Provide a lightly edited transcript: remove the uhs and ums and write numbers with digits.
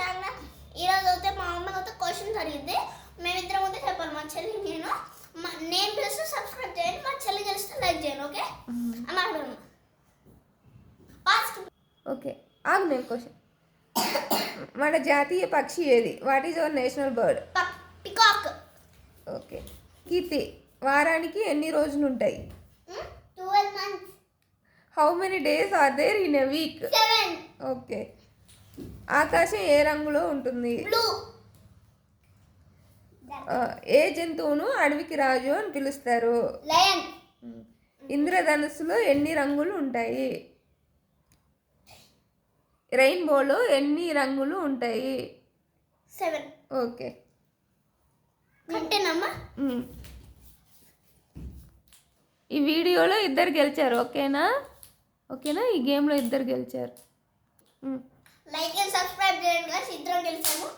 Channel ఈరోజు అయితే మా అమ్మ అయితే క్వశ్చన్స్ అడిగింది. మేమిద్దరం అయితే చెప్పాలి, మా చెల్లి నేను తెలిస్తే సబ్స్క్రైబ్ చేయండి, మా చెల్లి తెలిస్తే లైక్ చేయండి. ఓకే అమ్మ ఓకే ఆగు. నేను క్వశ్చన్, మన జాతీయ పక్షి ఏది? What is our national bird? Peacock. Okay. Keerthi, వారానికి ఎన్ని రోజులు ఉంటాయి? 12 months. How many days are there in a week? 7. Okay. ఆకాశం ఏ రంగులో ఉంటుంది? బ్లూ. ఏ జంతువును అడవికి రాజు అని పిలుస్తారు? లయన్. ఇంద్రధనుస్సులో ఎన్ని రంగులు ఉంటాయి? రెయిన్బోలో ఎన్ని రంగులు ఉంటాయి? 7. ఓకే. అంటేనమ్మా. ఈ వీడియోలో ఇద్దరు గెలిచారు. ఓకేనా? ఈ గేమ్లో ఇద్దరు గెలిచారు. లైక్ అండ్ సబ్స్క్రైబ్ చేయండి, ఇద్దరం గెలిచాము.